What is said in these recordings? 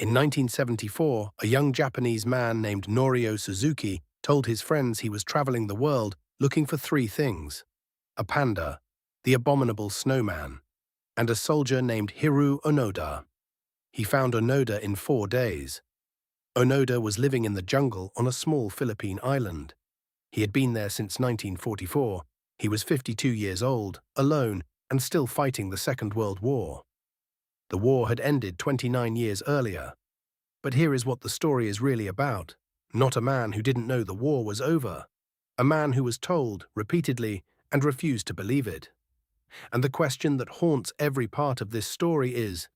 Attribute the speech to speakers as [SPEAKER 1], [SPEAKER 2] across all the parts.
[SPEAKER 1] In 1974, a young Japanese man named Norio Suzuki told his friends he was traveling the world looking for three things: a panda, the abominable snowman, and a soldier named Hiroo Onoda. He found Onoda in 4 days. Onoda was living in the jungle on a small Philippine island. He had been there since 1944. He was 52 years old, alone, and still fighting the Second World War. The war had ended 29 years earlier. But here is what the story is really about. Not a man who didn't know the war was over. A man who was told, repeatedly, and refused to believe it. And the question that haunts every part of this story is,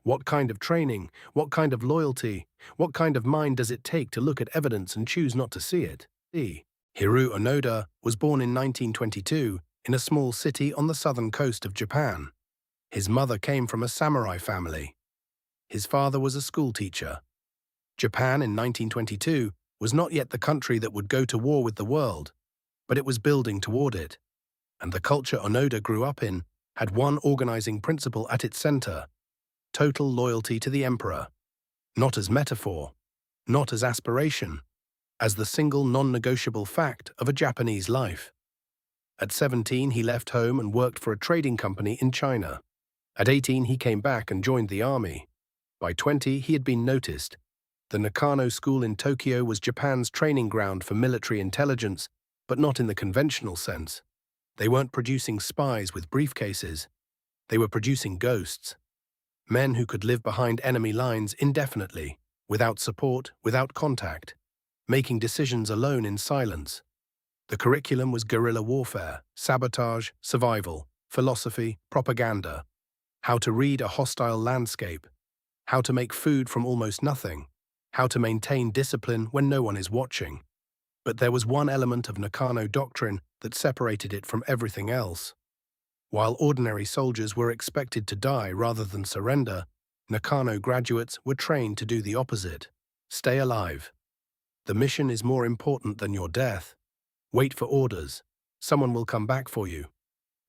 [SPEAKER 1] what kind of training, what kind of loyalty, what kind of mind does it take to look at evidence and choose not to see it? Hiroo Onoda was born in 1922 in a small city on the southern coast of Japan. His mother came from a samurai family. His father was a schoolteacher. Japan in 1922 was not yet the country that would go to war with the world, but it was building toward it. And the culture Onoda grew up in had one organizing principle at its center: total loyalty to the emperor. Not as metaphor, not as aspiration, as the single non-negotiable fact of a Japanese life. At 17, he left home and worked for a trading company in China. At 18, he came back and joined the army. By 20, he had been noticed. The Nakano School in Tokyo was Japan's training ground for military intelligence, but not in the conventional sense. They weren't producing spies with briefcases. They were producing ghosts. Men who could live behind enemy lines indefinitely, without support, without contact, making decisions alone in silence. The curriculum was guerrilla warfare, sabotage, survival, philosophy, propaganda, how to read a hostile landscape, how to make food from almost nothing, how to maintain discipline when no one is watching. But there was one element of Nakano doctrine that separated it from everything else. While ordinary soldiers were expected to die rather than surrender, Nakano graduates were trained to do the opposite: stay alive. The mission is more important than your death. Wait for orders. Someone will come back for you.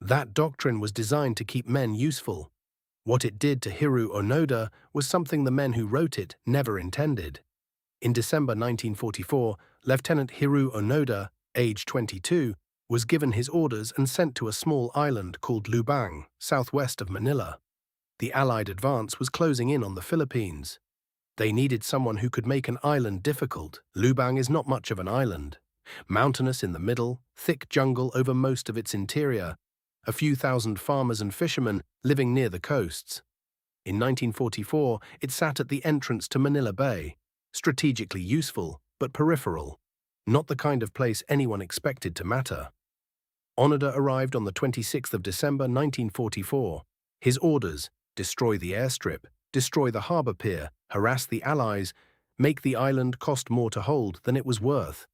[SPEAKER 1] That doctrine was designed to keep men useful. What it did to Hiroo Onoda was something the men who wrote it never intended. In December 1944, Lieutenant Hiroo Onoda, age 22, was given his orders and sent to a small island called Lubang, southwest of Manila. The Allied advance was closing in on the Philippines. They needed someone who could make an island difficult. Lubang is not much of an island. Mountainous in the middle, thick jungle over most of its interior, a few thousand farmers and fishermen living near the coasts. In 1944, it sat at the entrance to Manila Bay, strategically useful, but peripheral, not the kind of place anyone expected to matter. Onoda arrived on the 26th of December 1944. His orders: destroy the airstrip, destroy the harbor pier, harass the Allies, make the island cost more to hold than it was worth.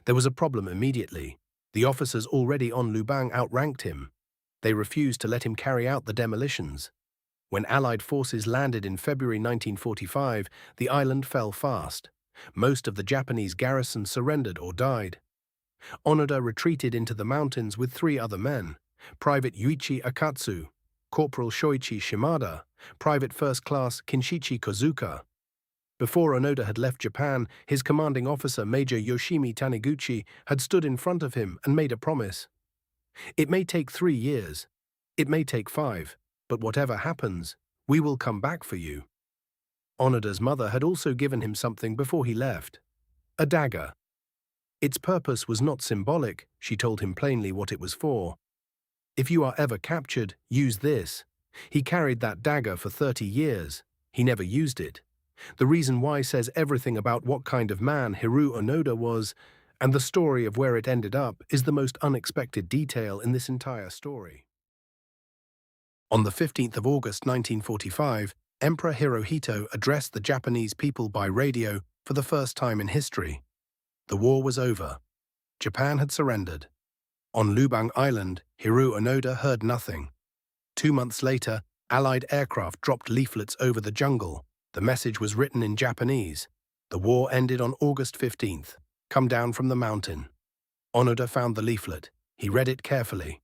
[SPEAKER 1] There was a problem immediately. The officers already on Lubang outranked him. They refused to let him carry out the demolitions. When Allied forces landed in February 1945, the island fell fast. Most of the Japanese garrison surrendered or died. Onoda retreated into the mountains with 3 other men: Private Yuichi Akatsu, Corporal Shoichi Shimada, Private First Class Kinshichi Kozuka. Before Onoda had left Japan, his commanding officer, Major Yoshimi Taniguchi, had stood in front of him and made a promise. It may take 3 years, it may take 5, but whatever happens, we will come back for you. Onoda's mother had also given him something before he left: a dagger. Its purpose was not symbolic. She told him plainly what it was for. If you are ever captured, use this. He carried that dagger for 30 years. He never used it. The reason why says everything about what kind of man Hiroo Onoda was, and the story of where it ended up is the most unexpected detail in this entire story. On the 15th of August 1945, Emperor Hirohito addressed the Japanese people by radio for the first time in history. The war was over. Japan had surrendered. On Lubang Island, Hiroo Onoda heard nothing. 2 months later, Allied aircraft dropped leaflets over the jungle. The message was written in Japanese. The war ended on August 15th. Come down from the mountain. Onoda found the leaflet. He read it carefully.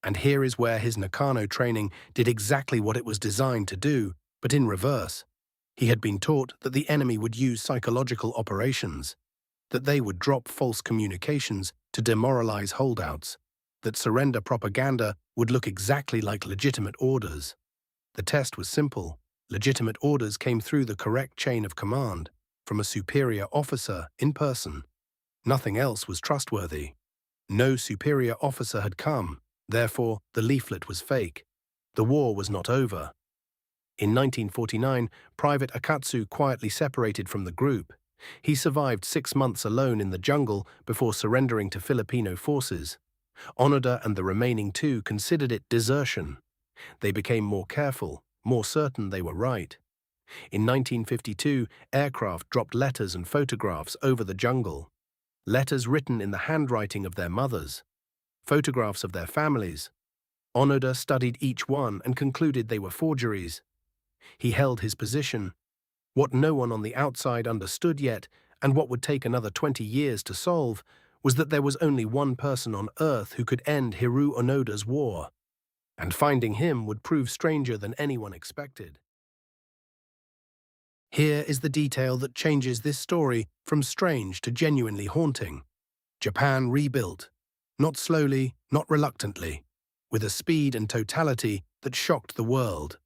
[SPEAKER 1] And here is where his Nakano training did exactly what it was designed to do, but in reverse. He had been taught that the enemy would use psychological operations, that they would drop false communications to demoralize holdouts, that surrender propaganda would look exactly like legitimate orders. The test was simple. Legitimate orders came through the correct chain of command, from a superior officer in person. Nothing else was trustworthy. No superior officer had come, therefore the leaflet was fake. The war was not over. In 1949, Private Akatsu quietly separated from the group. He survived 6 months alone in the jungle before surrendering to Filipino forces. Onoda and the remaining 2 considered it desertion. They became more careful, more certain they were right. In 1952, aircraft dropped letters and photographs over the jungle. Letters written in the handwriting of their mothers. Photographs of their families. Onoda studied each one and concluded they were forgeries. He held his position. What no one on the outside understood yet, and what would take another 20 years to solve, was that there was only one person on Earth who could end Hiroo Onoda's war. And finding him would prove stranger than anyone expected. Here is the detail that changes this story from strange to genuinely haunting. Japan rebuilt, not slowly, not reluctantly, with a speed and totality that shocked the world.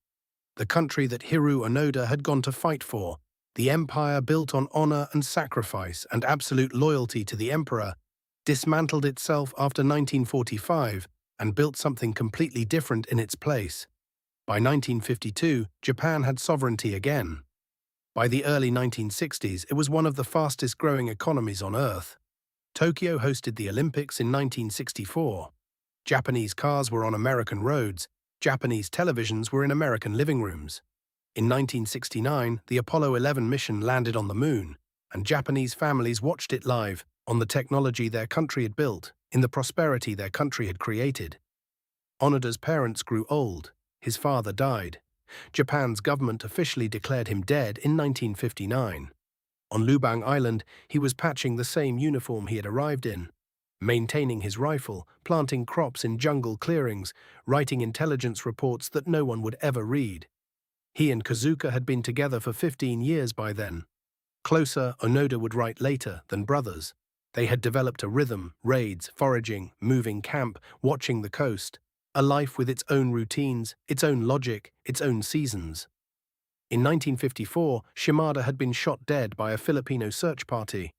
[SPEAKER 1] The country that Hiroo Onoda had gone to fight for, the empire built on honor and sacrifice and absolute loyalty to the emperor, dismantled itself after 1945 and built something completely different in its place. By 1952, Japan had sovereignty again. By the early 1960s, it was one of the fastest-growing economies on Earth. Tokyo hosted the Olympics in 1964. Japanese cars were on American roads. Japanese televisions were in American living rooms. In 1969, the Apollo 11 mission landed on the moon, and Japanese families watched it live on the technology their country had built, in the prosperity their country had created. Onoda's parents grew old. His father died. Japan's government officially declared him dead in 1959. On Lubang Island, he was patching the same uniform he had arrived in, maintaining his rifle, planting crops in jungle clearings, writing intelligence reports that no one would ever read. He and Kazuka had been together for 15 years by then. Closer, Onoda would write later, than brothers. They had developed a rhythm, raids, foraging, moving camp, watching the coast, a life with its own routines, its own logic, its own seasons. In 1954, Shimada had been shot dead by a Filipino search party.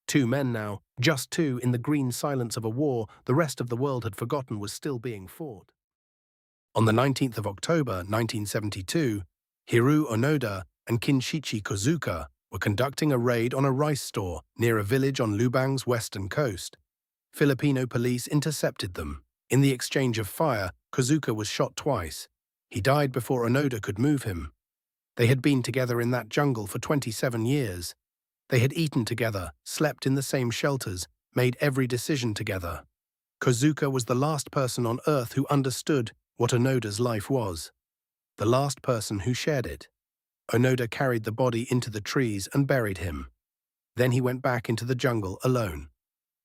[SPEAKER 1] 2 men now, just 2 in the green silence of a war the rest of the world had forgotten was still being fought. On the 19th of October 1972, Hiroo Onoda and Kinshichi Kozuka were conducting a raid on a rice store near a village on Lubang's western coast. Filipino police intercepted them. In the exchange of fire, Kozuka was shot twice. He died before Onoda could move him. They had been together in that jungle for 27 years. They had eaten together, slept in the same shelters, made every decision together. Kozuka was the last person on Earth who understood what Onoda's life was. The last person who shared it. Onoda carried the body into the trees and buried him. Then he went back into the jungle alone.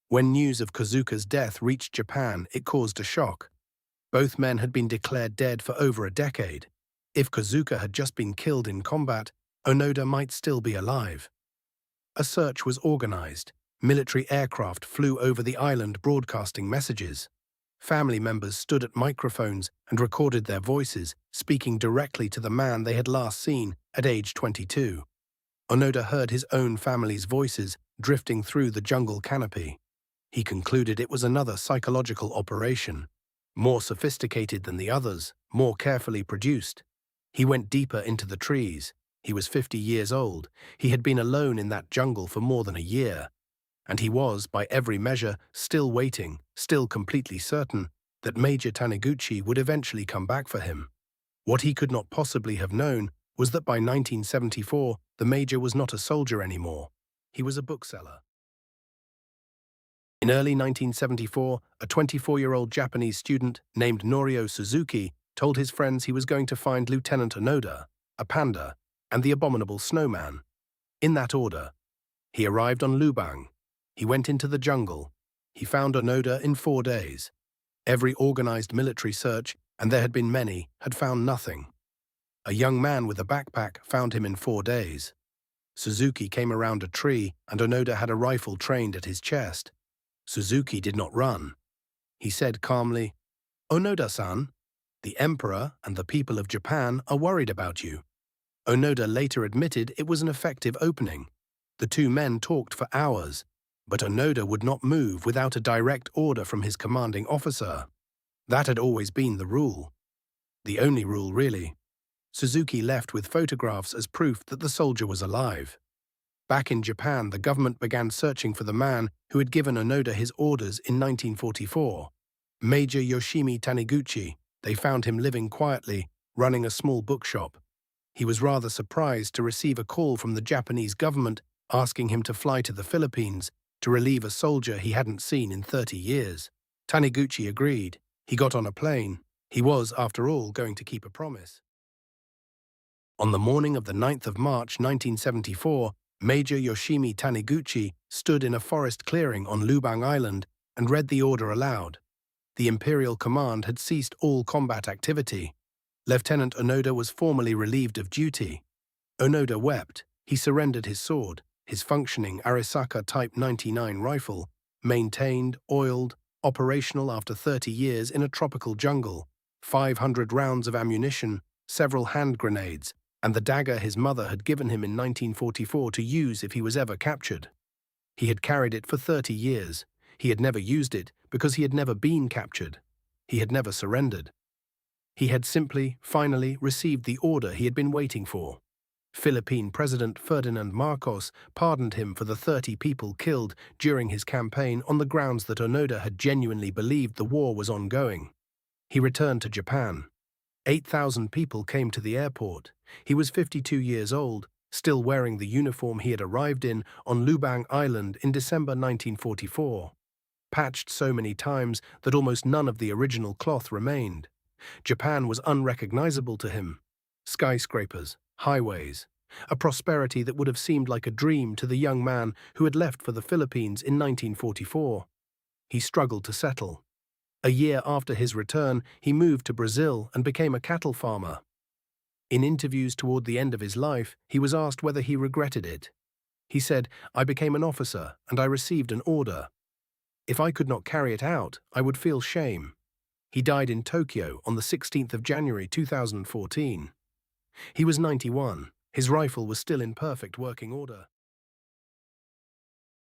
[SPEAKER 1] When news of Kozuka's death reached Japan, it caused a shock. Both men had been declared dead for over a decade. If Kozuka had just been killed in combat, Onoda might still be alive. A search was organized. Military aircraft flew over the island broadcasting messages. Family members stood at microphones and recorded their voices, speaking directly to the man they had last seen at age 22. Onoda heard his own family's voices drifting through the jungle canopy. He concluded it was another psychological operation, more sophisticated than the others, more carefully produced. He went deeper into the trees. He was 50 years old. He had been alone in that jungle for more than a year. And he was, by every measure, still waiting, still completely certain that Major Taniguchi would eventually come back for him. What he could not possibly have known was that by 1974, the Major was not a soldier anymore. He was a bookseller. In early 1974, a 24-year-old Japanese student named Norio Suzuki told his friends he was going to find Lieutenant Onoda, a panda, and the abominable snowman. In that order. He arrived on Lubang. He went into the jungle. He found Onoda in 4 days. Every organized military search, and there had been many, had found nothing. A young man with a backpack found him in 4 days. Suzuki came around a tree and Onoda had a rifle trained at his chest. Suzuki did not run. He said calmly, "Onoda-san, the emperor and the people of Japan are worried about you." Onoda later admitted it was an effective opening. The two men talked for hours, but Onoda would not move without a direct order from his commanding officer. That had always been the rule. The only rule, really. Suzuki left with photographs as proof that the soldier was alive. Back in Japan, the government began searching for the man who had given Onoda his orders in 1944. Major Yoshimi Taniguchi. They found him living quietly, running a small bookshop. He was rather surprised to receive a call from the Japanese government asking him to fly to the Philippines to relieve a soldier he hadn't seen in 30 years. Taniguchi agreed. He got on a plane. He was, after all, going to keep a promise. On the morning of the 9th of March 1974, Major Yoshimi Taniguchi stood in a forest clearing on Lubang Island and read the order aloud. The Imperial Command had ceased all combat activity. Lieutenant Onoda was formally relieved of duty. Onoda wept. He surrendered his sword, his functioning Arisaka Type 99 rifle, maintained, oiled, operational after 30 years in a tropical jungle, 500 rounds of ammunition, several hand grenades, and the dagger his mother had given him in 1944 to use if he was ever captured. He had carried it for 30 years. He had never used it because he had never been captured. He had never surrendered. He had simply, finally, received the order he had been waiting for. Philippine President Ferdinand Marcos pardoned him for the 30 people killed during his campaign on the grounds that Onoda had genuinely believed the war was ongoing. He returned to Japan. 8,000 people came to the airport. He was 52 years old, still wearing the uniform he had arrived in on Lubang Island in December 1944. Patched so many times that almost none of the original cloth remained. Japan was unrecognizable to him. Skyscrapers, highways, a prosperity that would have seemed like a dream to the young man who had left for the Philippines in 1944. He struggled to settle. A year after his return, he moved to Brazil and became a cattle farmer. In interviews toward the end of his life, he was asked whether he regretted it. He said, "I became an officer and I received an order. If I could not carry it out, I would feel shame." He died in Tokyo on the 16th of January 2014. He was 91. His rifle was still in perfect working order.